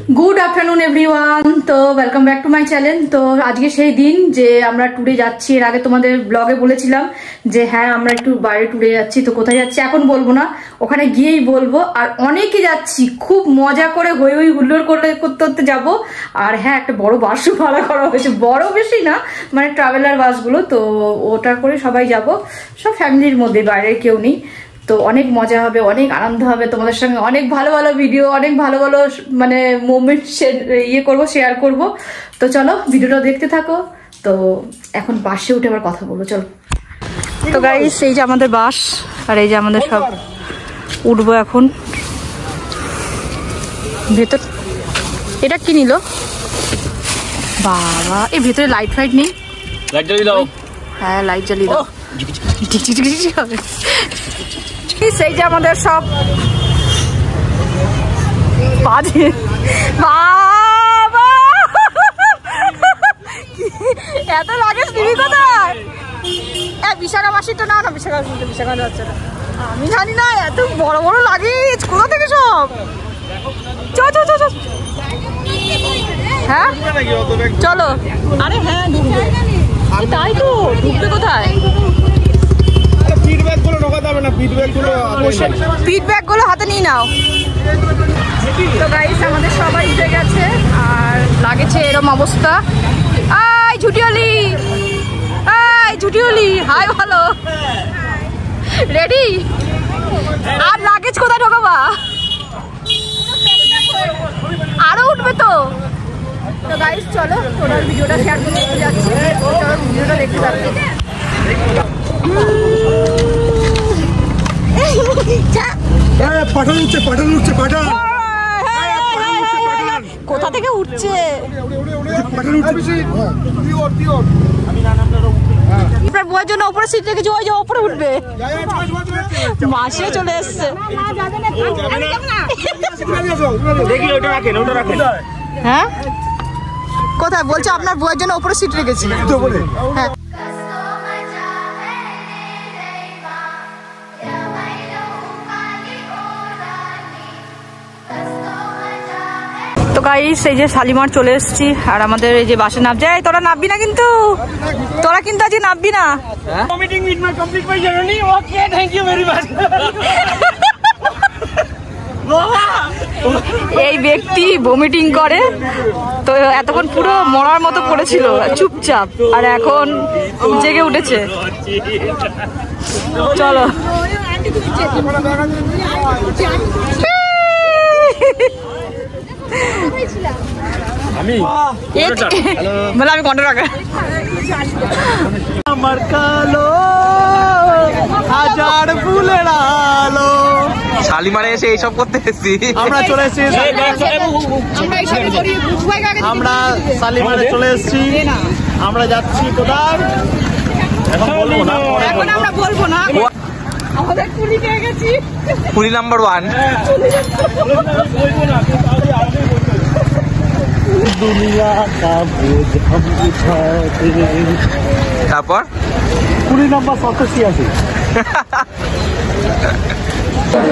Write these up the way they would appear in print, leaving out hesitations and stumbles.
Good afternoon everyone. তো welcome back to my channel. তো আজকে সেই দিন যে আমরা ট্যুরে যাচ্ছি। এর আগে তোমাদের ব্লগে বলেছিলাম যে হ্যাঁ আমরা একটু বাইরে ট্যুরে যাচ্ছি। তো কোথায় যাচ্ছি এখন বলবো না, ওখানে গিয়েই বলবো। আর অনেকে যাচ্ছি, খুব মজা করে হই হই হুল্লোড় করতে করতে যাবো। আর হ্যাঁ, একটা বড় বাসও ভাড়া করা হয়েছে, বড় বেশি না, মানে ট্রাভেলার বাসগুলো। তো ওটা করে সবাই যাব, সব ফ্যামিলির মধ্যে, বাইরের কেউ নেই। তো অনেক মজা হবে, অনেক আনন্দ হবে, তোমাদের সঙ্গে অনেক ভালো ভালো ভিডিও, অনেক ভালো ভালো মানে মোমেন্ট শেয়ার করব। তো চলো ভিডিওটা দেখতে থাকো। তো এখন বাসে উঠে আবার কথা বলবো, চলো। তো গাইস, এই যে আমাদের বাস, আর এই যে আমাদের সব উঠবো এখন ভেতর। এটা কি নিল বাবা? এই ভেতরে লাইট ফাইট নেই? লাইট জ্বালিয়ে দাও। হ্যাঁ, লাইট জ্বালিয়ে দাও। সেই যে আমাদের সব বাজে বাবা, এত লাগে দিবি কোথায়? বিশাখা মাসি তো না, বিশাখা যাচ্ছে না, আমি জানি না। এত বড় বড় লাগেজ কোথা থেকে সব? হ্যাঁ চলো। আরে হ্যাঁ ঢুকবে, তাই তো ঢুকবে কোথায়? ফিডব্যাক গুলো হাতে নিয়ে নাও। তো গাইস, আমাদের সবাই উঠে গেছে আর লাগেছে এরকম অবস্থা। আই ঝুটিওলি, আই ঝুটিওলি, হাই ভালো, রেডি? আর লাগেজ কোথায় ঢোকাবা? আরো উঠবে তো। তো গাইস চলো, টোটাল ভিডিওটা শেয়ার করতে যাচ্ছি, চলো ভিডিওটা দেখতে থাকো। কোথা থেকে উঠছে? আপনার বউয়ের জন্য উপরে সিট রেখেছি, ওই যে উপরে উঠবে। মাসে চলে এসছে। হ্যাঁ কোথায় বলছে? আপনার বউয়ের জন্য উপরে সিট রেখেছি। হ্যাঁ তো গাইস, এই যে শালিমার চলে এসেছি আর আমাদের এই যে বাসে নামছে। এই তোরা নামবি না কিন্তু, তোরা কিন্তু আজকে নামবি না। এই ব্যক্তি ভমিটিং করে, তো এতক্ষণ পুরো মরার মতো পড়েছিল চুপচাপ, আর এখন জেগে উঠেছে। চলো আমি কন্ট্রোল রাখা আমার কালো হাজার ফুলের আলো। শালিমারে এসে এইসব করতে এসেছি আমরা, চলে এসেছি আমরা শালিমারে চলে এসেছি। আমরা যাচ্ছি কোথায় এখন বলবো না, এখন আমরা বলবো না। আমাদের পুরি পেয়ে গেছি, পুরি নাম্বার 1। তারপর পুরি নাম্বার 87।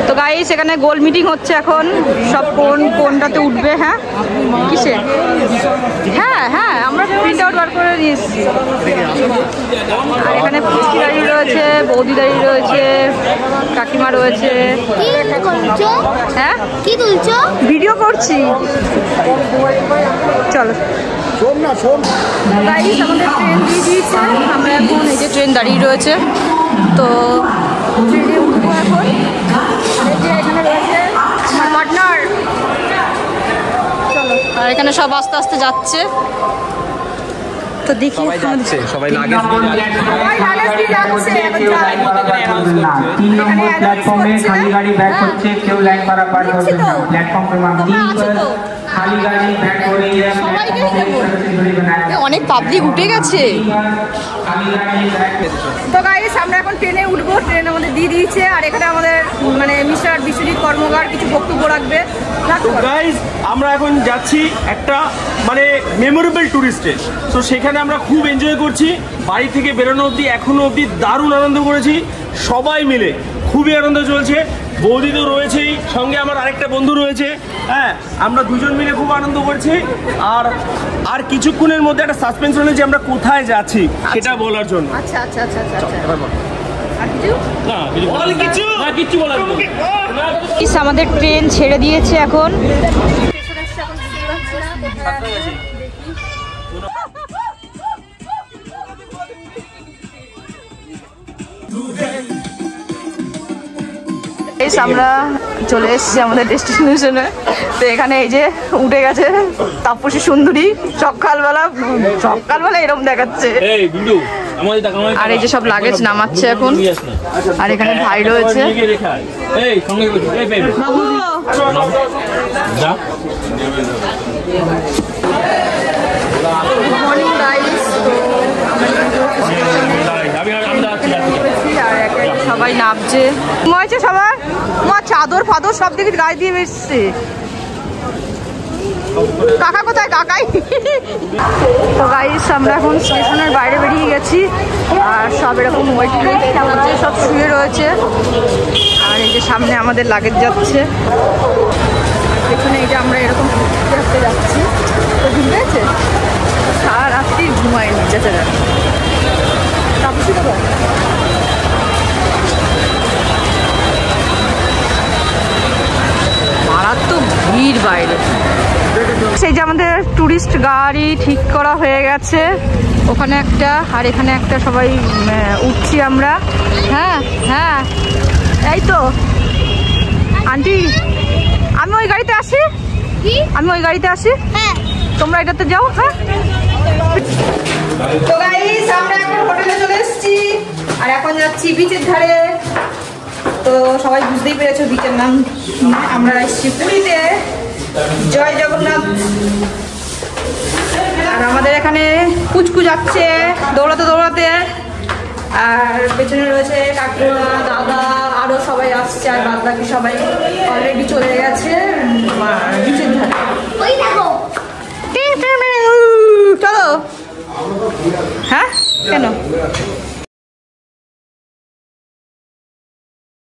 তো গাইস, এখানে গোল মিটিং হচ্ছে এখন, সব কোনটাতে উঠবে। হ্যাঁ কিসে? হ্যাঁ হ্যাঁ, আমরা প্রিন্ট আউট বার করে নিয়েছি। আর এখানে পুষ্টি দাঁড়িয়ে রয়েছে, বৌদি দাঁড়িয়ে রয়েছে, কাকিমা রয়েছে। হ্যাঁ কি তুলছো? ভিডিও করছি, চলো। গাইস, আমাদের ট্রেন দিয়ে দিয়েছে, আমরা এখন এই যে ট্রেন দাঁড়িয়ে রয়েছে। তো ট্রেনে উঠবো এখন। এখানে রয়েছে আমার পার্টনার, চলো। আর এখানে সব আস্তে আস্তে যাচ্ছে। তো দেখি সবাই যাচ্ছে, সবাই লাগেজ নিয়ে যাচ্ছে। 3 নম্বর প্ল্যাটফর্মে খালি গাড়ি ব্যাক হচ্ছে, কেউ লাইন পারাপার করবেন না। প্ল্যাটফর্ম ক্রমাঙ্ক 3 पर খালি গাড়ি ব্যাক हो रही है। অনেক পাবলিক উঠে গেছে। তো গাইস, আমরা এখন ট্রেনে উঠবো। ট্রেন আমাদের দিয়ে দিয়েছে, আর এখানে আমাদের মানে মিস্টার বিশ্বজিৎ কর্মকার কিছু বক্তব্য রাখবে। গাইস, আমরা এখন যাচ্ছি একটা মানে মেমোরেবল টুরিস্টে। তো সেখানে আমরা খুব এনজয় করছি, বাড়ি থেকে বেরোনো অবধি এখনো অবধি দারুণ আনন্দ করেছি সবাই মিলে। খুবই আনন্দ চলছে। বৌদি তো রয়েছেই, সঙ্গে আমার আরেকটা বন্ধু রয়েছে। হ্যাঁ, আমরা দুজন মিলে খুব আনন্দ করছি। আর কিছুক্ষণের মধ্যে একটা সাসপেন্স রয়েছে যে আমরা কোথায় যাচ্ছি সেটা বলার জন্য। আচ্ছা আচ্ছা আচ্ছা আচ্ছা আর কিছু আমাদের ট্রেন ছেড়ে দিয়েছে এখন। আমরা চলে এসেছি আমাদের ডেস্টিনেশনে। তো এখানে এই যে উঠে গেছে তাপসী সুন্দরী, সকালবেলা এরকম দেখাচ্ছে। আর এই যে সব লাগেজ নামাচ্ছে এখন। আর এখানে ভাই রয়েছে। মর্নিং গাইস, তো সবাই নামছে, ঘুমাইছে সবাই। তোমার চাদর ফাদর সব দিকে গায়ে দিয়ে এসছে। কাকা কোথায়? কাকাই। তো গাইস আমরা এখন স্টেশনের বাইরে বেরিয়ে গেছি। আর সব এরকম ওয়েটিং লিস্টে হচ্ছে, সব শুয়ে রয়েছে। আর এই যে সামনে আমাদের লাগেজ যাচ্ছে, পেছনে এই যে আমরা এরকম হাঁটতে যাচ্ছি। তো ঘুম পেয়েছে, সারা রাত্রি ঘুমায়নি বেচারা। তাপসী কোথায়? মারাত্মক ভিড় বাইরে। সেই যে আমাদের টুরিস্ট গাড়ি ঠিক করা হয়ে গেছে, ওখানে একটা আর এখানে একটা, সবাই উঠছি আমরা। হ্যাঁ হ্যাঁ, এই তো আন্টি, আমি ওই গাড়িতে আসি। হ্যাঁ, তোমরা এটাতে যাও। হ্যাঁ, তো গাইস আমরা এখন হোটেলে চলে এসেছি আর এখন যাচ্ছি বিচের ধারে। তো সবাই বুঝতেই পেরেছো বিচের নাম। আমরা এসেছি পুরীতে। জয় জগন্নাথ। আর আমাদের এখানে পুচকু যাচ্ছে দৌড়াতে দৌড়াতে। আর পেছনে রয়েছে কাকুরা, দাদা, আরো সবাই আসছে। আর বাদ বাকি সবাই অলরেডি চলে গেছে বিচের ধারে। চলো।